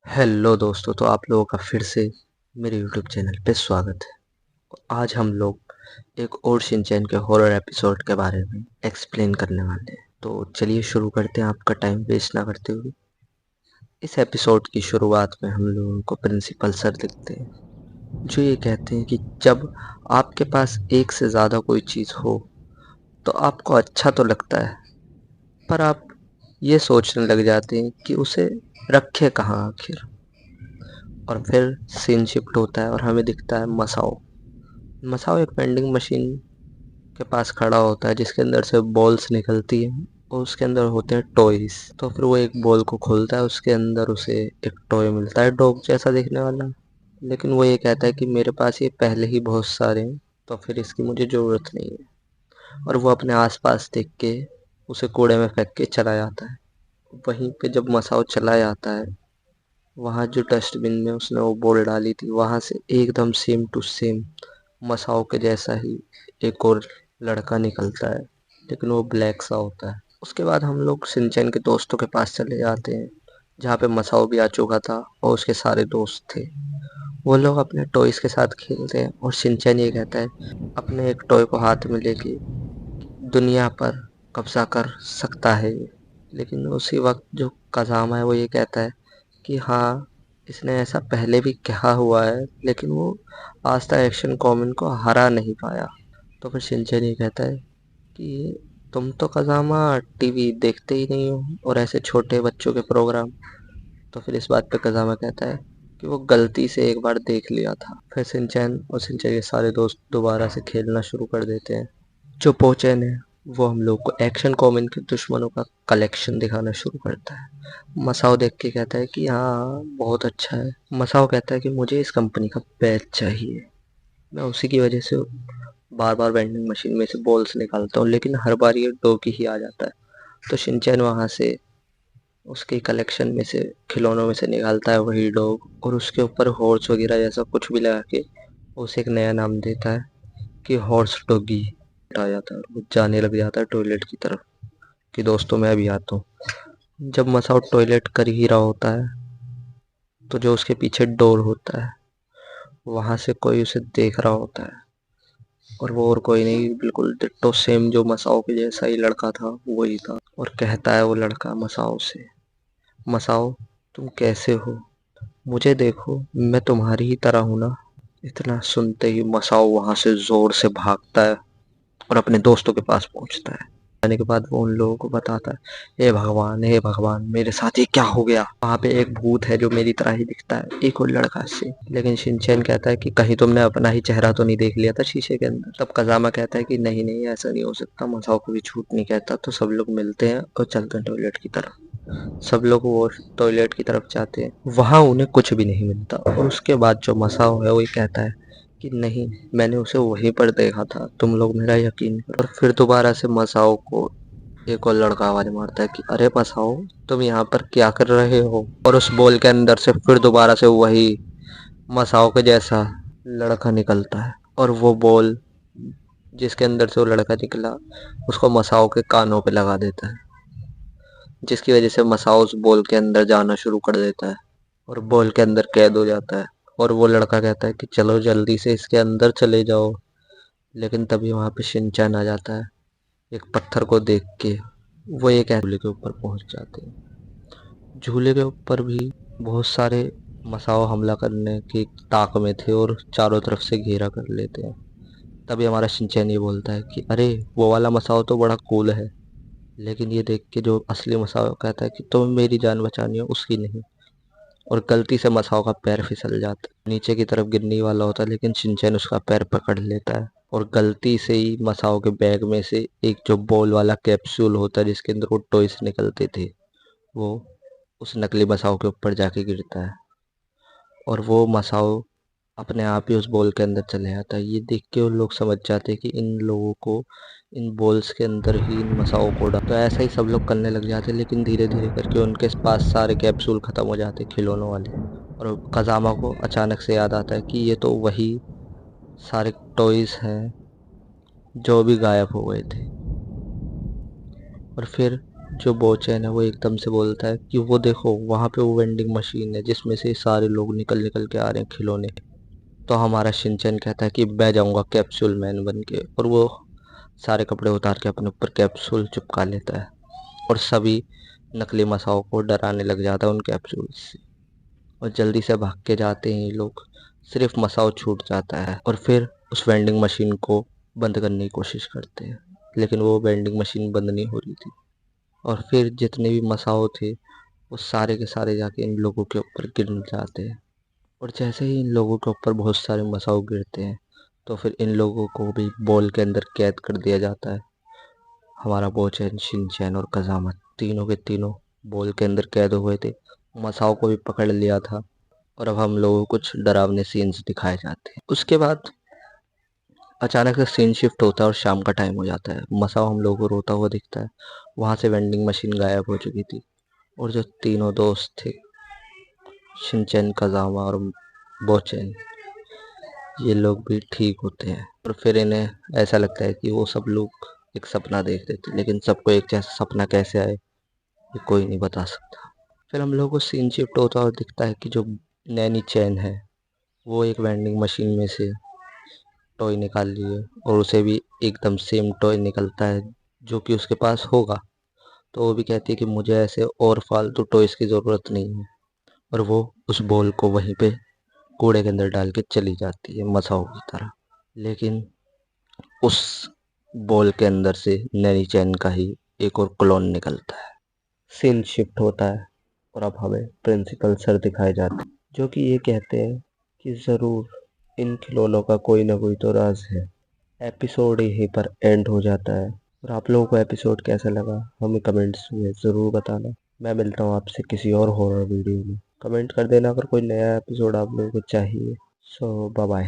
Hello दोस्तों, तो आप लोगों का फिर से मेरे यूट्यूब चैनल पे स्वागत है। आज हम लोग एक और शिनचैन के हॉरर एपिसोड के बारे में एक्सप्लेन करने वाले हैं। तो चलिए शुरू करते हैं आपका टाइम वेस्ट ना करते हुए। इस एपिसोड की शुरुआत में हम लोगों को प्रिंसिपल सर दिखते हैं, जो ये कहते हैं कि जब आपके पास एक से ज़्यादा कोई चीज़ हो तो आपको अच्छा तो लगता है, पर आप ये सोचने लग जाते हैं कि उसे रखे कहाँ आखिर। और फिर सीन शिफ्ट होता है और हमें दिखता है मसाओ। मसाओ एक वेंडिंग मशीन के पास खड़ा होता है जिसके अंदर से बॉल्स निकलती हैं और उसके अंदर होते हैं टॉयज। तो फिर वो एक बॉल को खोलता है, उसके अंदर उसे एक टॉय मिलता है डॉग जैसा दिखने वाला। लेकिन वो ये कहता है कि मेरे पास ये पहले ही बहुत सारे हैं, तो फिर इसकी मुझे ज़रूरत नहीं है। और वो अपने आसपास देख के उसे कूड़े में फेंक के चला जाता है। वहीं पे जब मसाओ चला जाता है, वहाँ जो डस्टबिन में उसने वो बॉल डाली थी वहाँ से एकदम सेम टू सेम मसाओ के जैसा ही एक और लड़का निकलता है, लेकिन वो ब्लैक सा होता है। उसके बाद हम लोग सिंचैन के दोस्तों के पास चले जाते हैं, जहाँ पे मसाओ भी आ चुका था और उसके सारे दोस्त थे। वो लोग अपने टॉयज के साथ खेलते हैं और शिनचैन ये कहता है अपने एक टॉय को हाथ में लेके दुनिया पर कब्जा कर सकता है। लेकिन उसी वक्त जो कज़ामा है वो ये कहता है कि हाँ, इसने ऐसा पहले भी कहा हुआ है, लेकिन वो आज तक एक्शन कॉमन को हरा नहीं पाया। तो फिर शिनचैन ये कहता है कि तुम तो कज़ामा टीवी देखते ही नहीं हो और ऐसे छोटे बच्चों के प्रोग्राम। तो फिर इस बात पे कज़ामा कहता है कि वो गलती से एक बार देख लिया था। फिर शिनचैन और शिनचैन के सारे दोस्त दोबारा से खेलना शुरू कर देते हैं। जो पोचैन है वो हम लोग को एक्शन कॉमन के दुश्मनों का कलेक्शन दिखाना शुरू करता है। मसाओ देख के कहता है कि हाँ, बहुत अच्छा है। मसाओ कहता है कि मुझे इस कंपनी का बैच चाहिए, मैं उसी की वजह से बार बार वेंडिंग मशीन में से बॉल्स निकालता हूँ, लेकिन हर बार ये डोगी ही आ जाता है। तो शिनचैन वहाँ से उसके कलेक्शन में से खिलौनों में से निकालता है वही डॉग और उसके ऊपर हॉर्स वगैरह जैसा कुछ भी लगा के उसे एक नया नाम देता है कि हॉर्स डॉगी। आ जाता है और वो जाने लग जाता है टॉयलेट की तरफ कि दोस्तों मैं अभी आता हूँ। जब मसाओ टॉयलेट कर ही रहा होता है, तो जो उसके पीछे डोर होता है वहां से कोई उसे देख रहा होता है, और वो और कोई नहीं, बिल्कुल डिट्टो सेम जो मसाओ के जैसा ही लड़का था वही था। और कहता है वो लड़का मसाओ से, मसाओ तुम कैसे हो, मुझे देखो, मैं तुम्हारी ही तरह हूं ना। इतना सुनते ही मसाओ वहां से जोर से भागता है और अपने दोस्तों के पास पहुंचता है। आने के बाद वो उन लोगों को बताता है, हे भगवान, मेरे साथ ये क्या हो गया। वहाँ पे एक भूत है जो मेरी तरह ही दिखता है, एक और लड़का से। लेकिन शिनचैन कहता है कि कहीं तुमने अपना ही चेहरा तो नहीं देख लिया था शीशे के अंदर। तब कजामा कहता है कि नहीं नहीं, ऐसा नहीं हो सकता, मसाओ कभी झूठ नहीं कहता। तो सब लोग मिलते हैं और चलते हैं टॉयलेट की तरफ। सब लोग वो टॉयलेट की तरफ जाते हैं, वहां उन्हें कुछ भी नहीं मिलता। और उसके बाद जो मसाओ है वो ये कहता है कि नहीं, मैंने उसे वहीं पर देखा था, तुम लोग मेरा यकीन करो। और फिर दोबारा से मसाओ को एक और लड़का आवाज मारता है कि अरे मसाओ, तुम यहाँ पर क्या कर रहे हो। और उस बॉल के अंदर से फिर दोबारा से वही मसाओ के जैसा लड़का निकलता है, और वो बॉल जिसके अंदर से वो लड़का निकला उसको मसाओ के कानों पे लगा देता है, जिसकी वजह से मसाओ उस बॉल के अंदर जाना शुरू कर देता है और बॉल के अंदर कैद हो जाता है। और वो लड़का कहता है कि चलो जल्दी से इसके अंदर चले जाओ। लेकिन तभी वहां पे शिनचैन आ जाता है एक पत्थर को देख के। वो एक झूले के ऊपर पहुंच जाते हैं। झूले के ऊपर भी बहुत सारे मसाओ हमला करने की ताक में थे और चारों तरफ से घेरा कर लेते हैं। तभी हमारा शिनचैन ये बोलता है कि अरे, वो वाला मसाओ तो बड़ा कूल है। लेकिन ये देख के जो असली मसाओ कहता है कि तुम्हें मेरी जान बचानी हो, उसकी नहीं। और गलती से मसाओ का पैर फिसल जाता है, नीचे की तरफ गिरने वाला होता है, लेकिन शिनचैन उसका पैर पकड़ लेता है और गलती से ही मसाओ के बैग में से एक जो बॉल वाला कैप्सूल होता है जिसके अंदर वो टॉयज निकलते थे, वो उस नकली मसाओ के ऊपर जाके गिरता है। और वो मसाओ अपने आप ही उस बॉल के अंदर चले जाता है। ये देख के वो लोग समझ जाते हैं कि इन लोगों को इन बॉल्स के अंदर ही इन मसाओ को डाल। तो ऐसा ही सब लोग करने लग जाते हैं, लेकिन धीरे धीरे करके उनके पास सारे कैप्सूल खत्म हो जाते हैं खिलौनों वाले। और कजामा को अचानक से याद आता है कि ये तो वही सारे टॉयज हैं जो भी गायब हो गए थे। और फिर जो बोचैन है वो एकदम से बोलता है कि वो देखो वहां पे वो वेंडिंग मशीन है जिसमें से सारे लोग निकल निकल के आ रहे हैं खिलौने। तो हमारा शिनचैन कहता है कि मैं जाऊंगा कैप्सूल मैन बन के, और वो सारे कपड़े उतार के अपने ऊपर कैप्सूल चिपका लेता है और सभी नकली मसाओं को डराने लग जाता है उन कैप्सूल से। और जल्दी से भाग के जाते हैं ये लोग, सिर्फ मसाओ छूट जाता है और फिर उस वेंडिंग मशीन को बंद करने की कोशिश करते हैं, लेकिन वो वेंडिंग मशीन बंद नहीं हो रही थी। और फिर जितने भी मसाओ थे वो सारे के सारे जाके इन लोगों के ऊपर गिर जाते हैं। और जैसे ही इन लोगों के ऊपर बहुत सारे मसाओ गिरते हैं तो फिर इन लोगों को भी बॉल के अंदर कैद कर दिया जाता है। हमारा बोचैन, शिनचैन और कज़ामा तीनों के तीनों बॉल के अंदर कैद हुए थे। मसाओ को भी पकड़ लिया था और अब हम लोगों को कुछ डरावने सीन्स दिखाए जाते हैं। उसके बाद अचानक से सीन शिफ्ट होता है और शाम का टाइम हो जाता है। मसाओ हम लोगों को रोता हुआ दिखता है। वहां से वेंडिंग मशीन गायब हो चुकी थी और जो तीनों दोस्त थे, शिनचैन, कज़ामा और बोचैन, ये लोग भी ठीक होते हैं। और फिर इन्हें ऐसा लगता है कि वो सब लोग एक सपना देख रहे थे, लेकिन सबको एक जैसा सपना कैसे आए ये कोई नहीं बता सकता। फिर हम लोग को सीन शिफ्ट होता और दिखता है कि जो नैनी चैन है वो एक वेंडिंग मशीन में से टॉय निकाल रही है और उसे भी एकदम सेम टॉय निकलता है जो कि उसके पास होगा। तो वो भी कहती है कि मुझे ऐसे और फालतू टॉयज की ज़रूरत नहीं है, और वो उस बॉल को वहीं पे कूड़े के अंदर डाल के चली जाती है मसाओ की तरह। लेकिन उस बॉल के अंदर से नैनी चैन का ही एक और क्लोन निकलता है। सीन शिफ्ट होता है और अब हमें प्रिंसिपल सर दिखाए जाते हैं जो कि ये कहते हैं कि ज़रूर इन खिलौनों का कोई ना कोई तो राज है। एपिसोड यहीं पर एंड हो जाता है। और आप लोगों को एपिसोड कैसा लगा हमें कमेंट्स में ज़रूर बताना। मैं मिलता हूँ आपसे किसी और हॉरर वीडियो में। कमेंट कर देना अगर कोई नया एपिसोड आप लोगों को चाहिए। सो बाय बाय।